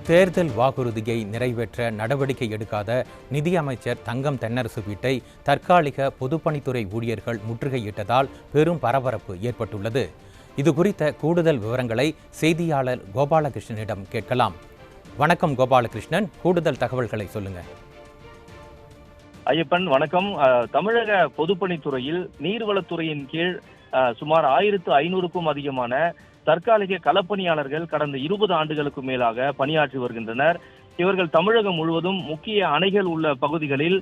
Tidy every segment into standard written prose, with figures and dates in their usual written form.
தேர்தல் வாக்குறுதியை நிறைவேற்ற நடவடிக்கை எடுக்காத நிதியமைச்சர் தங்கம் தென்னரசு வீட்டை தற்காலிக பொதுப்பணித்துறை ஊழியர்கள் முற்றுகையிட்டதால் பெரும் பரபரப்பு ஏற்பட்டுள்ளது. இது குறித்த கூடுதல் விவரங்களை செய்தியாளர் கோபாலகிருஷ்ணனிடம் கேட்கலாம். வணக்கம் கோபாலகிருஷ்ணன், கூடுதல் தகவல்களை சொல்லுங்க. ஐயப்பன் வணக்கம். தமிழக பொதுப்பணித்துறையில் நீர்வளத்துறையின் கீழ் சுமார் 1500க்கும் அதிகமான தற்காலிக களப்பணியாளர்கள் கடந்த 20 ஆண்டுகளுக்கு மேலாக பணியாற்றி வருகின்றனர். இவர்கள் தமிழகம் முழுவதும் முக்கிய அணைகள் உள்ள பகுதிகளில்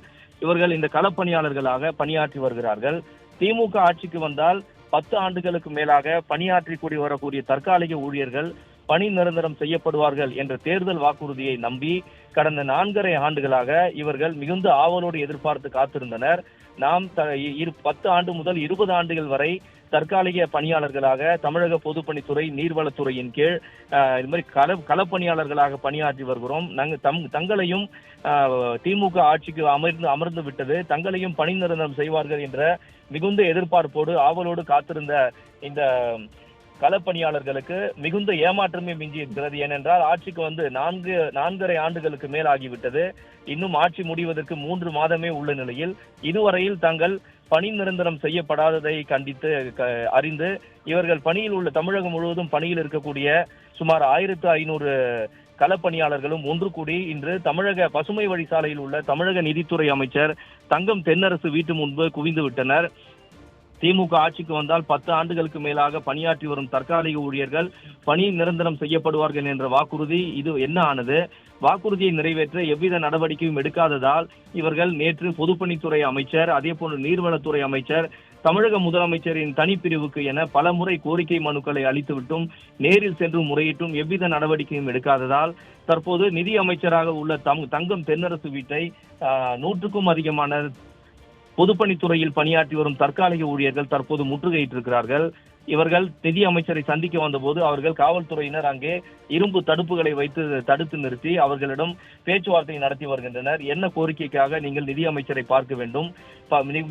இவர்கள் இந்த களப்பணியாளர்களாக பணியாற்றி வருகிறார்கள். திமுக ஆட்சிக்கு வந்தால் 10 ஆண்டுகளுக்கு மேலாக பணியாற்றி கூடி வரக்கூடிய தற்காலிக ஊழியர்கள் பணி நிரந்தரம் செய்யப்படுவார்கள் என்ற தேர்தல் வாக்குறுதியை நம்பி கடந்த 4.5 ஆண்டுகளாக இவர்கள் மிகுந்த ஆவலோடு எதிர்பார்த்து காத்திருந்தனர். நாம் 10 ஆண்டு முதல் 20 ஆண்டுகள் வரை தற்காலிக பணியாளர்களாக தமிழக பொதுப்பணித்துறை நீர்வளத்துறையின் கீழ் இது மாதிரி களப்பணியாளர்களாக பணியாற்றி வருகிறோம். தங்களையும் திமுக ஆட்சிக்கு அமர்ந்து விட்டது, தங்களையும் பணி நிரந்தரம் செய்வார்கள் என்ற மிகுந்த எதிர்பார்ப்போடு ஆவலோடு காத்திருந்த இந்த களப்பணியாளர்களுக்கு மிகுந்த ஏமாற்றமே மிஞ்சி இருக்கிறது. ஏனென்றால் ஆட்சிக்கு வந்து 4.5 ஆண்டுகளுக்கு மேல் ஆகிவிட்டது. இன்னும் ஆட்சி முடிவதற்கு 3 மாதமே உள்ள நிலையில் இதுவரையில் தங்கள் பணி நிரந்தரம் செய்யப்படாததை கண்டித்து அறிந்து இவர்கள் பணியில் உள்ள தமிழகம் முழுவதும் பணியில் இருக்கக்கூடிய சுமார் 1500 களப்பணியாளர்களும் ஒன்று கூடி இன்று தமிழக பசுமை வழி சாலையில் உள்ள தமிழக நிதித்துறை அமைச்சர் தங்கம் தென்னரசு வீட்டு முன்பு குவிந்து விட்டனர். திமுக ஆட்சிக்கு வந்தால் 10 ஆண்டுகளுக்கு மேலாக பணியாற்றி வரும் தற்காலிக ஊழியர்கள் பணி நிரந்தரம் செய்யப்படுவார்கள் என்ற வாக்குறுதி இது என்ன ஆனது? வாக்குறுதியை நிறைவேற்ற எவ்வித நடவடிக்கையும் எடுக்காததால் இவர்கள் நேற்று பொதுப்பணித்துறை அமைச்சர், அதே போன்று நீர்வளத்துறை அமைச்சர், தமிழக முதலமைச்சரின் தனிப்பிரிவுக்கு என பல முறை கோரிக்கை மனுக்களை அளித்துவிட்டும் நேரில் சென்று முறையிட்டும் எவ்வித நடவடிக்கையும் எடுக்காததால் தற்போது நிதி அமைச்சராக உள்ள தங்கம் தென்னரசு வீட்டை 100க்கும் அதிகமான பொதுப்பணித்துறையில் பணியாற்றி வரும் தற்காலிக ஊழியர்கள் தற்போது முற்றுகையிட்டிருக்கிறார்கள். இவர்கள் நிதி அமைச்சரை சந்திக்க வந்தபோது அவர்கள் காவல்துறையினர் அங்கே இரும்பு தடுப்புகளை வைத்து தடுத்து நிறுத்தி அவர்களிடம் பேச்சுவார்த்தை நடத்தி வருகின்றனர். என்ன கோரிக்கைக்காக நீங்கள் நிதி அமைச்சரை பார்க்க வேண்டும்,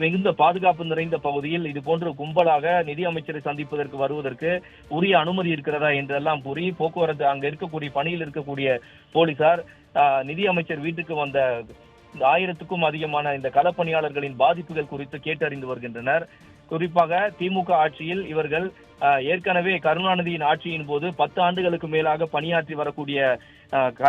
மிகுந்த பாதுகாப்பு நிறைந்த பகுதியில் இது போன்ற கும்பலாக நிதி அமைச்சரை சந்திப்பதற்கு வருவதற்கு உரிய அனுமதி இருக்கிறதா என்றெல்லாம் கூறி போக்குவரத்து அங்க இருக்கக்கூடிய பணியில் இருக்கக்கூடிய போலீசார் நிதி அமைச்சர் வீட்டுக்கு வந்த 1000க்கும் அதிகமான இந்த களப்பணியாளர்களின் பாதிப்புகள் குறித்து கேட்டறிந்து வருகின்றனர். குறிப்பாக திமுக ஆட்சியில் இவர்கள் ஏற்கனவே கருணாநிதியின் ஆட்சியின் போது 10 ஆண்டுகளுக்கு மேலாக பணியாற்றி வரக்கூடிய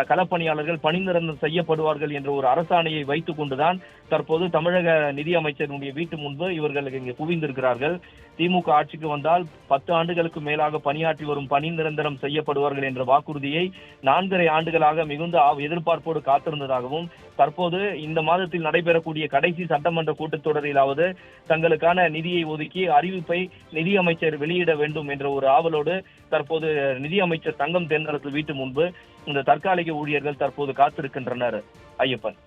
களப்பணியாளர்கள் பணி நிரந்தரம் செய்யப்படுவார்கள் என்ற ஒரு அரசாணையை வைத்துக் கொண்டுதான் தற்போது தமிழக நிதி அமைச்சருடைய வீட்டு முன்பு இவர்கள் இங்கே குவிந்திருக்கிறார்கள். திமுக ஆட்சிக்கு வந்தால் 10 ஆண்டுகளுக்கு மேலாக பணியாற்றி வரும் பணி நிரந்தரம் செய்யப்படுவார்கள் என்ற வாக்குறுதியை 4.5 ஆண்டுகளாக மிகுந்த எதிர்பார்ப்போடு காத்திருந்ததாகவும் தற்போது இந்த மாதத்தில் நடைபெறக்கூடிய கடைசி சட்டமன்ற கூட்டத்தொடரிலாவது தங்களுக்கான நிதியை ஒதுக்கி அறிவிப்பை நிதி அமைச்சர் வெளியிட வேண்டும் என்ற ஒரு ஆவலோடு தற்போது நிதி அமைச்சர் தங்கம் தென்னரசு வீட்டு முன்பு இந்த தற்காலிக ஊழியர்கள் தற்போது காத்திருக்கின்றனர். ஐயப்பன்,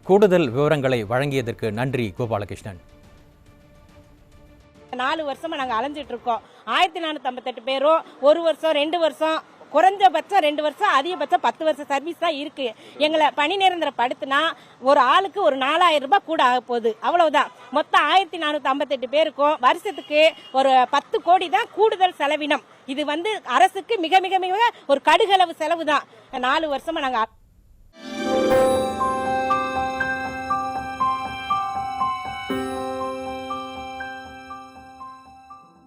கூடுதல் விவரங்களை வழங்கியதற்கு நன்றி கோபாலகிருஷ்ணன். 4 வருஷமா நாங்க அலைஞ்சிட்டு இருக்கோம். 1458 பேரும் 1 வருஷம் 2 வருஷம் குறைஞ்சபட்சம் 2 வருஷம் அதிகபட்சம் 10 வருஷம் சர்வீஸ் தான் இருக்கு. எங்களை பணி நிரந்தரப்படுத்தினா ஒரு ஆளுக்கு ஒரு 4000 ரூபாய் கூட ஆக போகுது, அவ்வளவுதான். மொத்தம் 1458 பேருக்கும் வருஷத்துக்கு ஒரு 10 கோடி தான் கூடுதல் செலவினம். இது அரசுக்கு மிக மிக மிக ஒரு கடுகளவு செலவு தான். 4 வருஷமா நாங்க